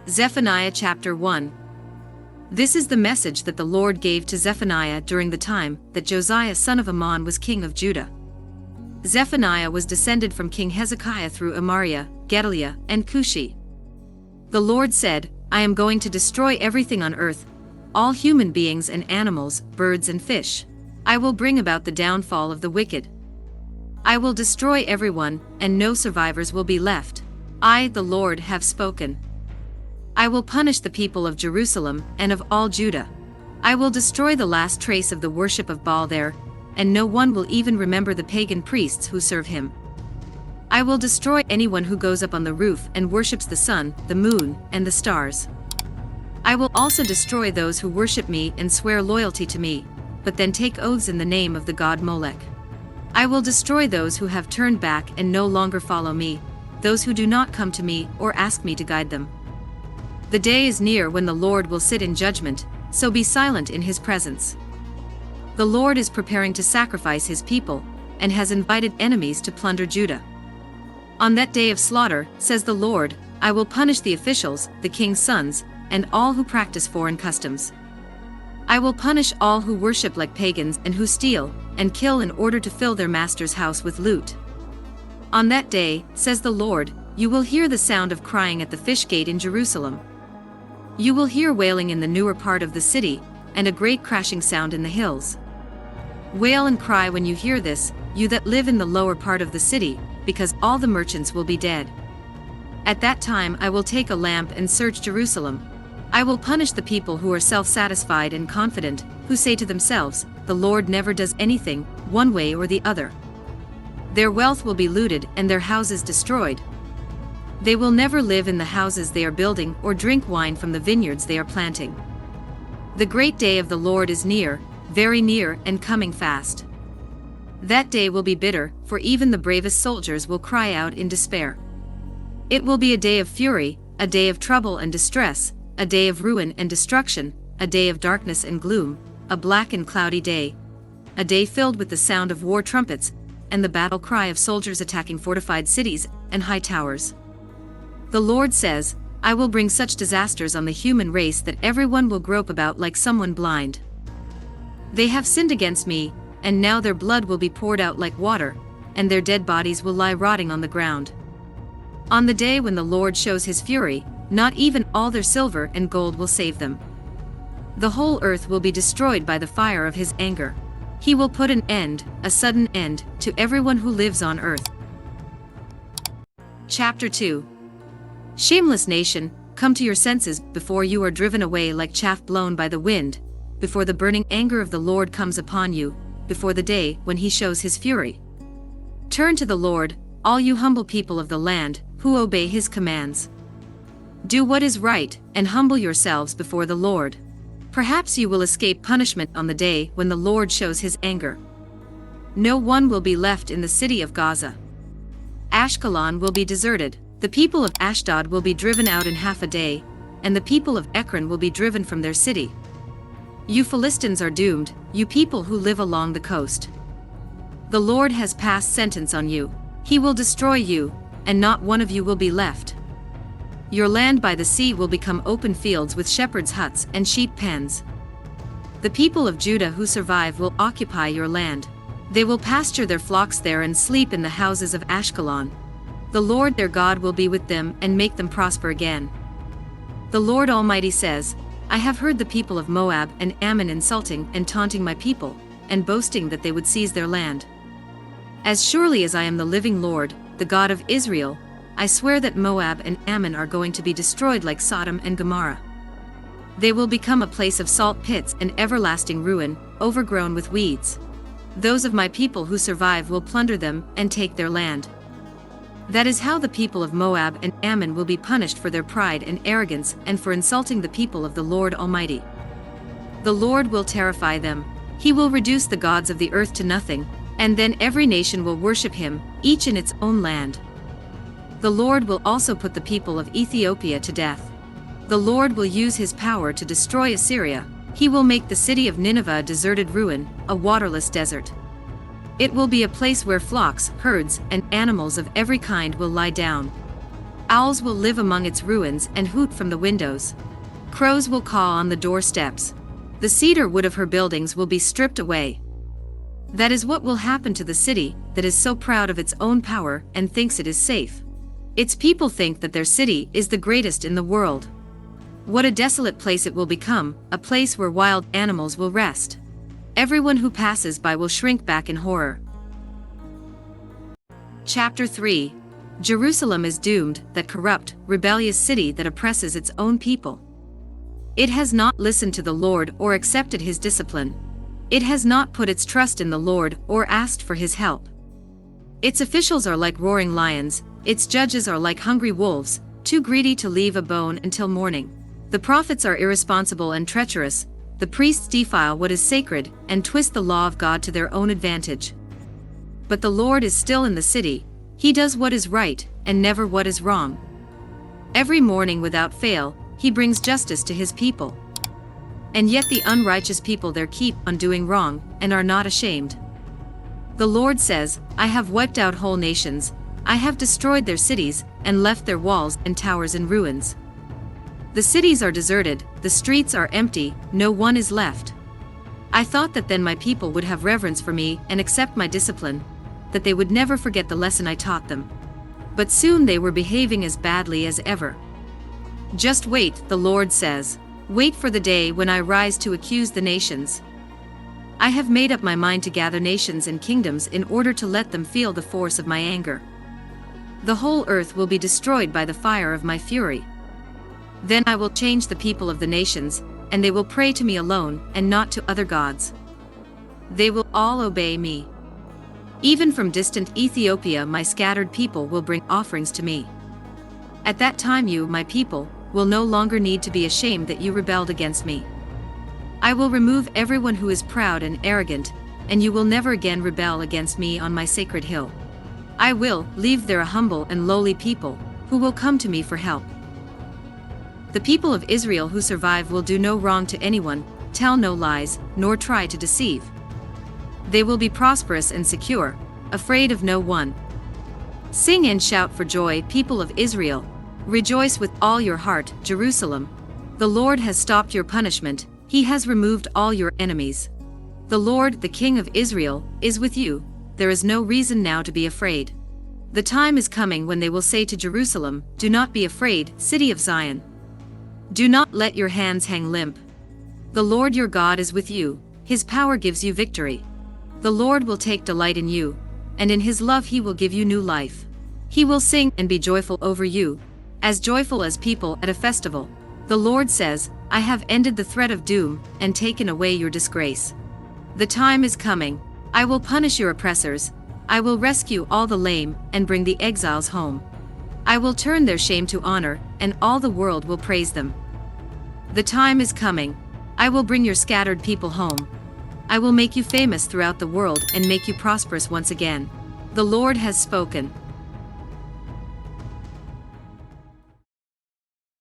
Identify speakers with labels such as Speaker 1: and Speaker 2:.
Speaker 1: Zephaniah chapter 1. This is the message that the Lord gave to Zephaniah during the time that Josiah son of Ammon was king of Judah. Zephaniah was descended from King Hezekiah through Amariah, Gedaliah, and Cushi. The Lord said, I am going to destroy everything on earth, all human beings and animals, birds and fish. I will bring about the downfall of the wicked. I will destroy everyone, and no survivors will be left. I, the Lord, have spoken. I will punish the people of Jerusalem and of all Judah. I will destroy the last trace of the worship of Baal there, and no one will even remember the pagan priests who serve him. I will destroy anyone who goes up on the roof and worships the sun, the moon, and the stars. I will also destroy those who worship me and swear loyalty to me, but then take oaths in the name of the god Molech. I will destroy those who have turned back and no longer follow me, those who do not come to me or ask me to guide them. The day is near when the Lord will sit in judgment, so be silent in his presence. The Lord is preparing to sacrifice his people, and has invited enemies to plunder Judah. On that day of slaughter, says the Lord, I will punish the officials, the king's sons, and all who practice foreign customs. I will punish all who worship like pagans and who steal and kill in order to fill their master's house with loot. On that day, says the Lord, you will hear the sound of crying at the fish gate in Jerusalem. You will hear wailing in the newer part of the city, and a great crashing sound in the hills. Wail and cry when you hear this, you that live in the lower part of the city, because all the merchants will be dead. At that time I will take a lamp and search Jerusalem. I will punish the people who are self-satisfied and confident, who say to themselves, the Lord never does anything, one way or the other. Their wealth will be looted and their houses destroyed. They will never live in the houses they are building or drink wine from the vineyards they are planting. The great day of the Lord is near, very near and coming fast. That day will be bitter, for even the bravest soldiers will cry out in despair. It will be a day of fury, a day of trouble and distress, a day of ruin and destruction, a day of darkness and gloom, a black and cloudy day, a day filled with the sound of war trumpets, and the battle cry of soldiers attacking fortified cities and high towers. The Lord says, I will bring such disasters on the human race that everyone will grope about like someone blind. They have sinned against me, and now their blood will be poured out like water, and their dead bodies will lie rotting on the ground. On the day when the Lord shows his fury, not even all their silver and gold will save them. The whole earth will be destroyed by the fire of his anger. He will put an end, a sudden end, to everyone who lives on earth. Chapter 2. Shameless nation, come to your senses before you are driven away like chaff blown by the wind, before the burning anger of the Lord comes upon you, before the day when he shows his fury. Turn to the Lord, all you humble people of the land, who obey his commands. Do what is right, and humble yourselves before the Lord. Perhaps you will escape punishment on the day when the Lord shows his anger. No one will be left in the city of Gaza. Ashkelon will be deserted. The people of Ashdod will be driven out in half a day, and the people of Ekron will be driven from their city. You Philistines are doomed, you people who live along the coast. The Lord has passed sentence on you. He will destroy you, and not one of you will be left. Your land by the sea will become open fields with shepherds' huts and sheep pens. The people of Judah who survive will occupy your land. They will pasture their flocks there and sleep in the houses of Ashkelon. The Lord their God will be with them and make them prosper again. The Lord Almighty says, I have heard the people of Moab and Ammon insulting and taunting my people, and boasting that they would seize their land. As surely as I am the living Lord, the God of Israel, I swear that Moab and Ammon are going to be destroyed like Sodom and Gomorrah. They will become a place of salt pits and everlasting ruin, overgrown with weeds. Those of my people who survive will plunder them and take their land. That is how the people of Moab and Ammon will be punished for their pride and arrogance and for insulting the people of the Lord Almighty. The Lord will terrify them. He will reduce the gods of the earth to nothing, and then every nation will worship him, each in its own land. The Lord will also put the people of Ethiopia to death. The Lord will use his power to destroy Assyria. He will make the city of Nineveh a deserted ruin, a waterless desert. It will be a place where flocks, herds, and animals of every kind will lie down. Owls will live among its ruins and hoot from the windows. Crows will caw on the doorsteps. The cedar wood of her buildings will be stripped away. That is what will happen to the city that is so proud of its own power and thinks it is safe. Its people think that their city is the greatest in the world. What a desolate place it will become, a place where wild animals will rest. Everyone who passes by will shrink back in horror. Chapter 3. Jerusalem is doomed, that corrupt, rebellious city that oppresses its own people. It has not listened to the Lord or accepted his discipline. It has not put its trust in the Lord or asked for his help. Its officials are like roaring lions, its judges are like hungry wolves, too greedy to leave a bone until morning. The prophets are irresponsible and treacherous, the priests defile what is sacred and twist the law of God to their own advantage. But the Lord is still in the city, he does what is right and never what is wrong. Every morning without fail, he brings justice to his people. And yet the unrighteous people there keep on doing wrong and are not ashamed. The Lord says, I have wiped out whole nations, I have destroyed their cities and left their walls and towers in ruins. The cities are deserted, the streets are empty, no one is left. I thought that then my people would have reverence for me and accept my discipline, that they would never forget the lesson I taught them. But soon they were behaving as badly as ever. Just wait, the Lord says. Wait for the day when I rise to accuse the nations. I have made up my mind to gather nations and kingdoms in order to let them feel the force of my anger. The whole earth will be destroyed by the fire of my fury. Then I will change the people of the nations, and they will pray to me alone and not to other gods. They will all obey me. Even from distant Ethiopia my scattered people will bring offerings to me. At that time you, my people, will no longer need to be ashamed that you rebelled against me. I will remove everyone who is proud and arrogant, and you will never again rebel against me on my sacred hill. I will leave there a humble and lowly people, who will come to me for help. The people of Israel who survive will do no wrong to anyone, tell no lies, nor try to deceive. They will be prosperous and secure, afraid of no one. Sing and shout for joy, people of Israel. Rejoice with all your heart, Jerusalem. The Lord has stopped your punishment, he has removed all your enemies. The Lord, the King of Israel, is with you, there is no reason now to be afraid. The time is coming when they will say to Jerusalem, do not be afraid, city of Zion. Do not let your hands hang limp. The Lord your God is with you, his power gives you victory. The Lord will take delight in you, and in his love he will give you new life. He will sing and be joyful over you, as joyful as people at a festival. The Lord says, I have ended the threat of doom and taken away your disgrace. The time is coming, I will punish your oppressors, I will rescue all the lame and bring the exiles home. I will turn their shame to honor, and all the world will praise them. The time is coming, I will bring your scattered people home. I will make you famous throughout the world and make you prosperous once again. The Lord has spoken.